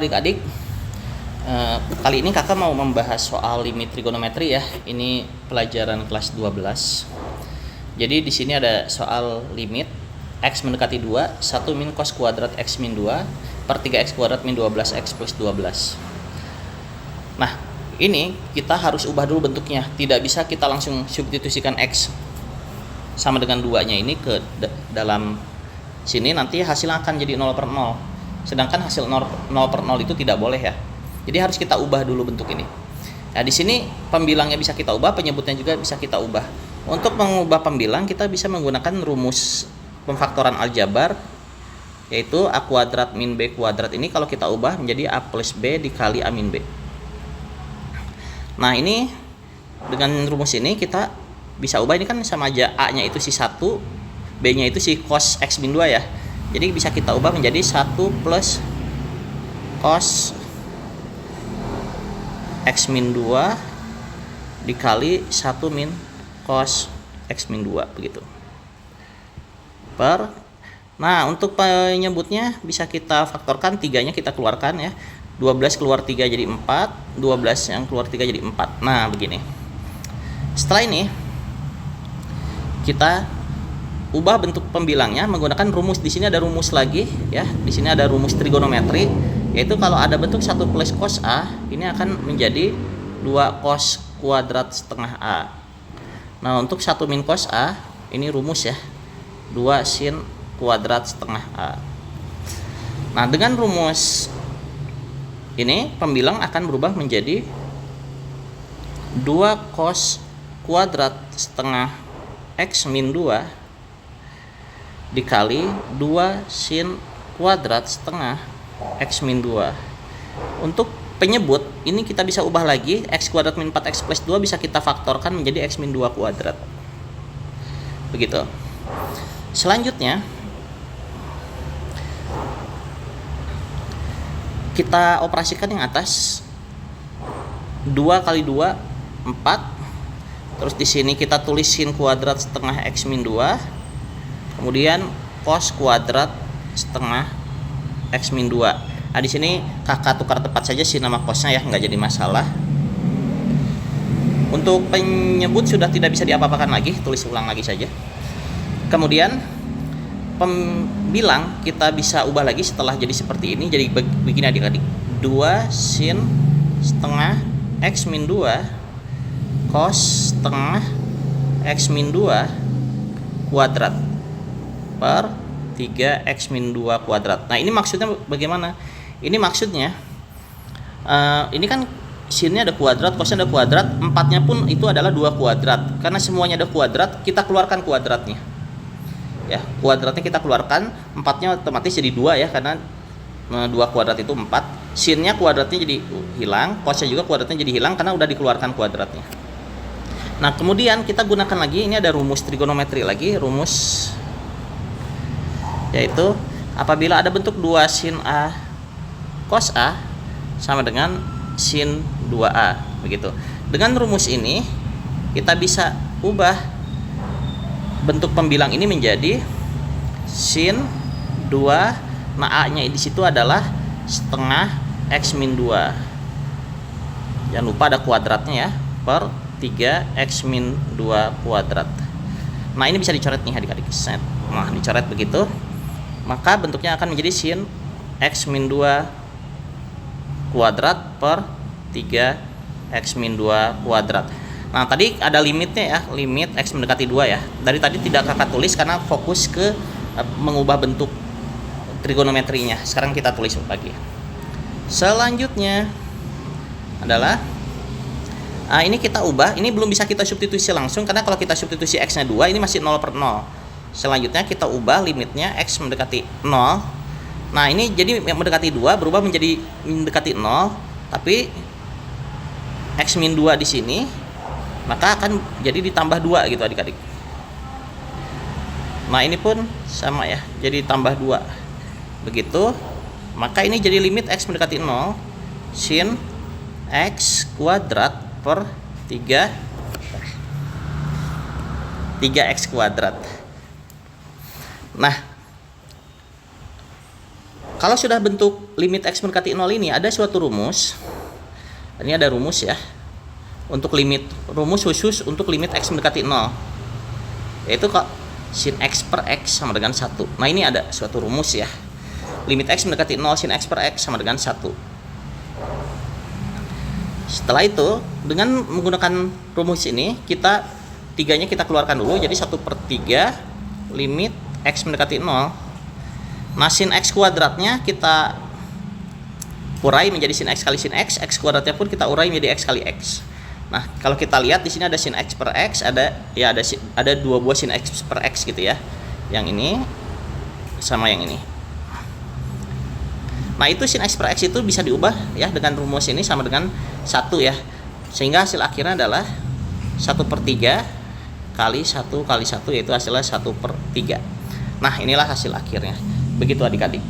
adik-adik, kali ini kakak mau membahas soal limit trigonometri ya. Ini pelajaran kelas 12. Jadi di sini ada soal limit x mendekati 2, 1 min cos kuadrat x min 2 per 3x kuadrat min 12x plus 12. Nah, ini kita harus ubah dulu bentuknya. Tidak bisa kita langsung substitusikan x sama dengan 2-nya ini ke dalam sini, nanti hasilnya akan jadi 0 per 0. Sedangkan hasil 0 per 0 itu tidak boleh ya. Jadi harus kita ubah dulu bentuk ini. Nah, di sini pembilangnya bisa kita ubah, penyebutnya juga bisa kita ubah. Untuk mengubah pembilang kita bisa menggunakan rumus pemfaktoran aljabar, yaitu a kuadrat min b kuadrat. Ini kalau kita ubah menjadi a plus b dikali a min b. Nah, ini dengan rumus ini kita bisa ubah. Ini kan sama aja, a-nya itu si 1, b-nya itu si cos x min 2 ya. Jadi bisa kita ubah menjadi 1 plus cos x min 2 dikali 1 min cos x min 2 begitu. Nah, untuk penyebutnya bisa kita faktorkan, 3-nya kita keluarkan ya. 12 keluar 3 jadi 4, 12 yang keluar 3 jadi 4. Nah, begini. Setelah ini kita ubah bentuk pembilangnya menggunakan rumus. Di sini ada rumus lagi ya. Di sini ada rumus trigonometri, yaitu kalau ada bentuk 1 plus cos A, ini akan menjadi 2 cos kuadrat setengah A. Nah, untuk 1 min cos A, ini rumus ya, 2 sin kuadrat setengah A. Nah, dengan rumus ini pembilang akan berubah menjadi 2 cos kuadrat setengah x min 2 dikali 2 sin kuadrat setengah x min 2. Untuk penyebut ini kita bisa ubah lagi, x kuadrat min 4x plus 2 bisa kita faktorkan menjadi x min 2 kuadrat. Begitu. Selanjutnya kita operasikan yang atas. 2 kali 2 4. Terus di sini kita tulis sin kuadrat setengah x min 2. Kemudian cos kuadrat setengah x min 2. Nah, di sini kakak tukar tepat saja sin nama cosnya ya, nggak jadi masalah. Untuk penyebut sudah tidak bisa diapa-apakan lagi, tulis ulang lagi saja. Kemudian pembilang kita bisa ubah lagi setelah jadi seperti ini. Jadi begini adik-adik, 2 sin setengah x min 2 cos setengah x min 2 kuadrat per 3x min 2 kuadrat. Nah, ini maksudnya bagaimana? Ini maksudnya ini kan sinnya ada kuadrat, cosnya ada kuadrat, 4-nya pun itu adalah 2 kuadrat. Karena semuanya ada kuadrat, kita keluarkan kuadratnya. Ya, kuadratnya kita keluarkan, 4-nya otomatis jadi 2 ya, karena 2 kuadrat itu 4. Sinnya kuadratnya jadi hilang, cosnya juga kuadratnya jadi hilang karena udah dikeluarkan kuadratnya. Nah, kemudian kita gunakan lagi, ini ada rumus trigonometri lagi, rumus yaitu apabila ada bentuk 2 sin A cos A sama dengan sin 2A begitu. Dengan rumus ini kita bisa ubah bentuk pembilang ini menjadi sin 2. Nah, A-nya di situ adalah setengah x min 2. Jangan lupa ada kuadratnya ya, per 3x min 2 kuadrat. Nah, ini bisa dicoret nih adik-adik. Nah, dicoret begitu. Maka bentuknya akan menjadi sin x min 2 kuadrat per 3x min 2 kuadrat. Nah, tadi ada limitnya ya, limit x mendekati 2 ya. Dari tadi tidak kakak tulis karena fokus ke mengubah bentuk trigonometrinya. Sekarang kita tulis lagi. Selanjutnya adalah ini kita ubah. Ini belum bisa kita substitusi langsung karena kalau kita substitusi x-nya 2 ini masih 0 per 0. Selanjutnya kita ubah limitnya x mendekati 0. Nah, ini jadi mendekati 2 berubah menjadi mendekati 0, tapi x min 2 di sini maka akan jadi ditambah 2 gitu adik-adik. Nah, ini pun sama ya, jadi tambah 2. Begitu. Maka ini jadi limit x mendekati 0 sin x kuadrat per 3x kuadrat. Nah, Kalau sudah bentuk limit X mendekati 0 ini, ada suatu rumus. Ini ada rumus ya. Untuk rumus khusus untuk limit X mendekati 0. Yaitu kok sin X per X sama dengan 1. Nah, ini ada suatu rumus ya. Limit X mendekati 0 sin X per X sama dengan 1. Setelah itu, dengan menggunakan rumus ini, tiganya kita keluarkan dulu. Jadi 1/3 limit X mendekati 0. Nah, sin X kuadratnya kita urai menjadi sin X kali sin X. X kuadratnya pun kita urai menjadi X kali X. Nah, kalau kita lihat di sini ada sin X per X, ada dua buah sin X per X gitu ya. Yang ini sama yang ini. Nah, itu sin X per X itu bisa diubah ya dengan rumus ini sama dengan 1 ya. Sehingga hasil akhirnya adalah 1/3 kali 1 kali 1, yaitu hasilnya 1/3. Nah, inilah hasil akhirnya. Begitu adik-adik.